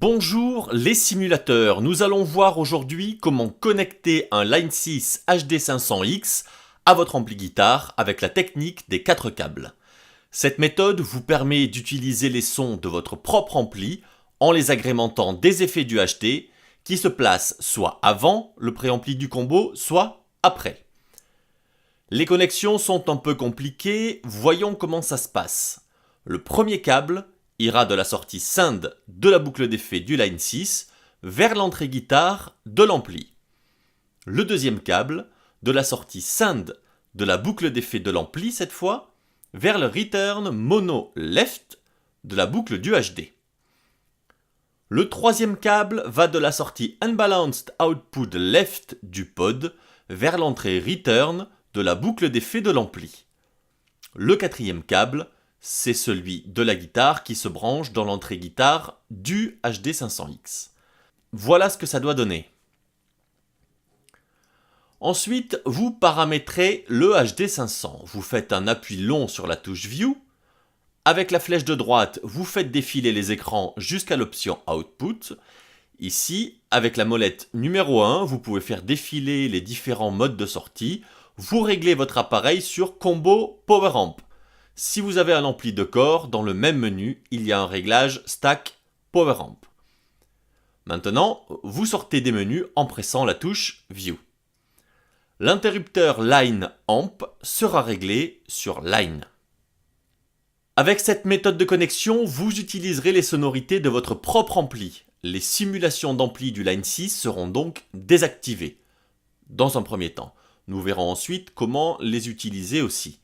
Bonjour les simulateurs, nous allons voir aujourd'hui comment connecter un Line 6 HD500X à votre ampli guitare avec la technique des 4 câbles. Cette méthode vous permet d'utiliser les sons de votre propre ampli en les agrémentant des effets du HD qui se placent soit avant le préampli du combo, soit après. Les connexions sont un peu compliquées, voyons comment ça se passe. Le premier câble ira de la sortie SIND de la boucle d'effet du Line 6 vers l'entrée guitare de l'ampli. Le deuxième câble de la sortie SIND de la boucle d'effet de l'ampli cette fois vers le return mono left de la boucle du HD. Le troisième câble va de la sortie unbalanced output left du pod vers l'entrée return de la boucle d'effet de l'ampli. Le quatrième câble, c'est celui de la guitare qui se branche dans l'entrée guitare du HD500X. Voilà ce que ça doit donner. Ensuite, vous paramétrez le HD500. Vous faites un appui long sur la touche View. Avec la flèche de droite, vous faites défiler les écrans jusqu'à l'option Output. Ici, avec la molette numéro 1, vous pouvez faire défiler les différents modes de sortie. Vous réglez votre appareil sur Combo Power Amp. Si vous avez un ampli de corps, dans le même menu, il y a un réglage Stack Power Amp. Maintenant, vous sortez des menus en pressant la touche View. L'interrupteur Line Amp sera réglé sur Line. Avec cette méthode de connexion, vous utiliserez les sonorités de votre propre ampli. Les simulations d'ampli du Line 6 seront donc désactivées. Dans un premier temps, nous verrons ensuite comment les utiliser aussi.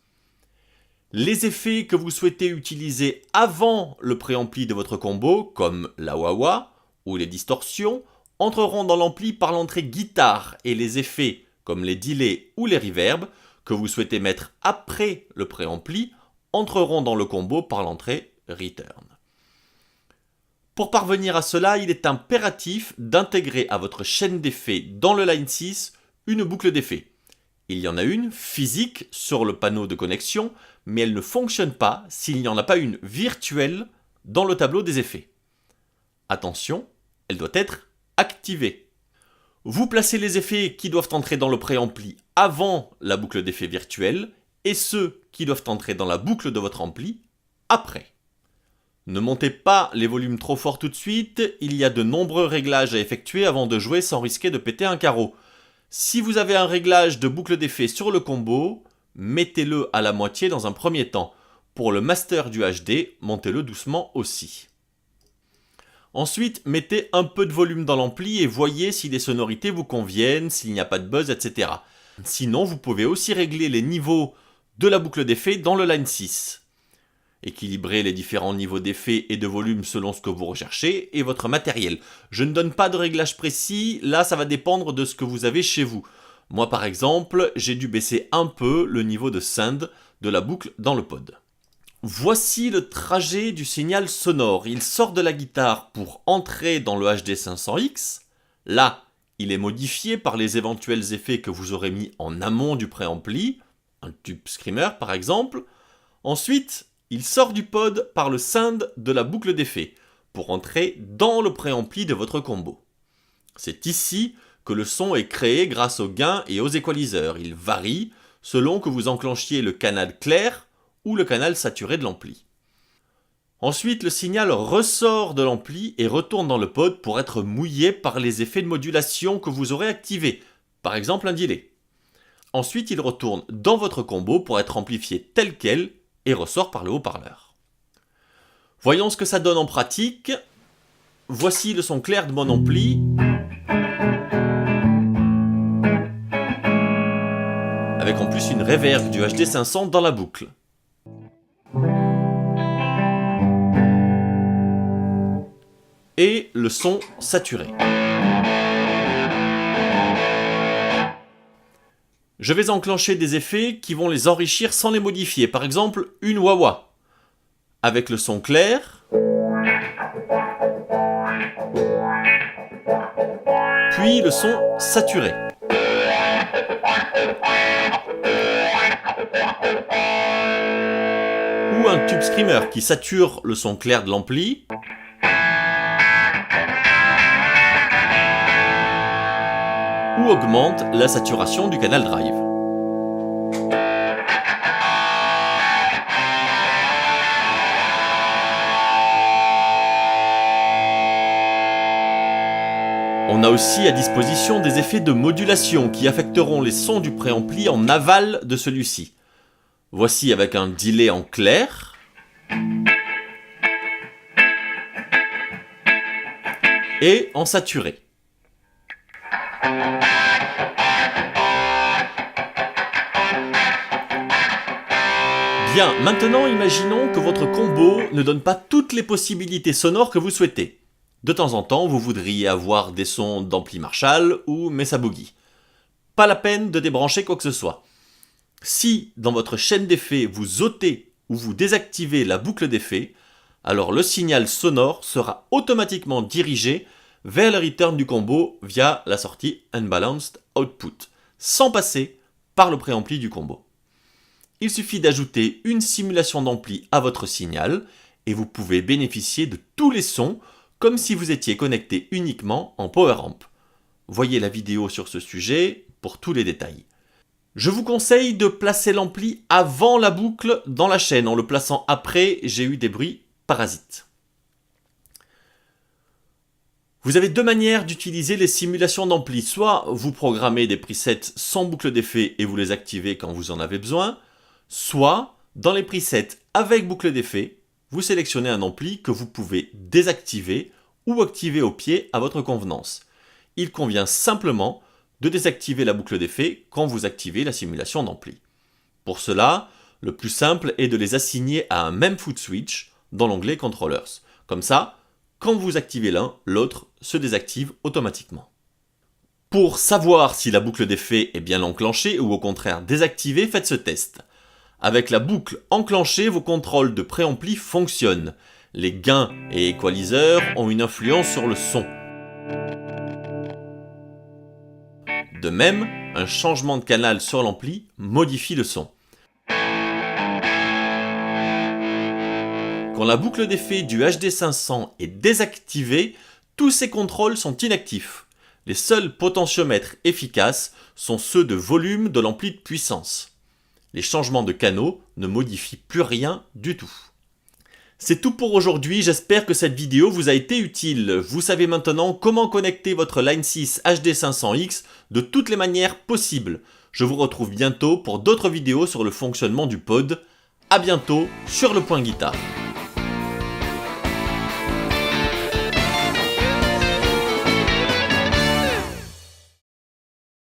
Les effets que vous souhaitez utiliser avant le préampli de votre combo, comme la wah-wah ou les distorsions, entreront dans l'ampli par l'entrée guitare et les effets, comme les delays ou les reverbs, que vous souhaitez mettre après le préampli, entreront dans le combo par l'entrée return. Pour parvenir à cela, il est impératif d'intégrer à votre chaîne d'effets dans le Line 6 une boucle d'effets. Il y en a une physique sur le panneau de connexion, mais elle ne fonctionne pas s'il n'y en a pas une virtuelle dans le tableau des effets. Attention, elle doit être activée. Vous placez les effets qui doivent entrer dans le préampli avant la boucle d'effets virtuelle et ceux qui doivent entrer dans la boucle de votre ampli après. Ne montez pas les volumes trop fort tout de suite, il y a de nombreux réglages à effectuer avant de jouer sans risquer de péter un carreau. Si vous avez un réglage de boucle d'effet sur le combo, mettez-le à la moitié dans un premier temps. Pour le master du HD, montez-le doucement aussi. Ensuite, mettez un peu de volume dans l'ampli et voyez si les sonorités vous conviennent, s'il n'y a pas de buzz, etc. Sinon, vous pouvez aussi régler les niveaux de la boucle d'effet dans le Line 6. Équilibrez les différents niveaux d'effet et de volume selon ce que vous recherchez et votre matériel. Je ne donne pas de réglage précis, là ça va dépendre de ce que vous avez chez vous. Moi par exemple, j'ai dû baisser un peu le niveau de SIND de la boucle dans le pod. Voici le trajet du signal sonore. Il sort de la guitare pour entrer dans le HD500X. Là, il est modifié par les éventuels effets que vous aurez mis en amont du préampli, un tube screamer par exemple. Ensuite, il sort du pod par le SIND de la boucle d'effet pour entrer dans le préampli de votre combo. C'est ici que le son est créé grâce aux gains et aux équaliseurs. Il varie selon que vous enclenchiez le canal clair ou le canal saturé de l'ampli. Ensuite, le signal ressort de l'ampli et retourne dans le pod pour être mouillé par les effets de modulation que vous aurez activés, par exemple un delay. Ensuite, il retourne dans votre combo pour être amplifié tel quel et ressort par le haut-parleur. Voyons ce que ça donne en pratique. Voici le son clair de mon ampli. Avec en plus une reverb du HD500 dans la boucle. Et le son saturé. Je vais enclencher des effets qui vont les enrichir sans les modifier. Par exemple, une wah-wah. Avec le son clair. Puis le son saturé. Ou un tube screamer qui sature le son clair de l'ampli. ou augmente la saturation du canal drive. On a aussi à disposition des effets de modulation qui affecteront les sons du préampli en aval de celui-ci. Voici avec un delay en clair et en saturé. Bien, maintenant imaginons que votre combo ne donne pas toutes les possibilités sonores que vous souhaitez. De temps en temps, vous voudriez avoir des sons d'ampli Marshall ou Mesa Boogie. Pas la peine de débrancher quoi que ce soit. Si, dans votre chaîne d'effets, vous ôtez ou vous désactivez la boucle d'effets, alors le signal sonore sera automatiquement dirigé vers le return du combo via la sortie Unbalanced Output, sans passer par le préampli du combo. Il suffit d'ajouter une simulation d'ampli à votre signal et vous pouvez bénéficier de tous les sons comme si vous étiez connecté uniquement en Power Amp. Voyez la vidéo sur ce sujet pour tous les détails. Je vous conseille de placer l'ampli avant la boucle dans la chaîne. En le plaçant après, j'ai eu des bruits parasites. Vous avez deux manières d'utiliser les simulations d'ampli. Soit vous programmez des presets sans boucle d'effet et vous les activez quand vous en avez besoin, soit dans les presets avec boucle d'effet, vous sélectionnez un ampli que vous pouvez désactiver ou activer au pied à votre convenance. Il convient simplement de désactiver la boucle d'effet quand vous activez la simulation d'ampli. Pour cela, le plus simple est de les assigner à un même foot switch dans l'onglet Controllers. Comme ça, quand vous activez l'un, l'autre se désactive automatiquement. Pour savoir si la boucle d'effet est bien enclenchée ou au contraire désactivée, faites ce test. Avec la boucle enclenchée, vos contrôles de préampli fonctionnent. Les gains et équaliseurs ont une influence sur le son. De même, un changement de canal sur l'ampli modifie le son. Quand la boucle d'effet du HD500 est désactivée, tous ces contrôles sont inactifs. Les seuls potentiomètres efficaces sont ceux de volume de l'ampli de puissance. Les changements de canaux ne modifient plus rien du tout. C'est tout pour aujourd'hui, j'espère que cette vidéo vous a été utile. Vous savez maintenant comment connecter votre Line 6 HD500X de toutes les manières possibles. Je vous retrouve bientôt pour d'autres vidéos sur le fonctionnement du pod. A bientôt sur Le Point Guitare.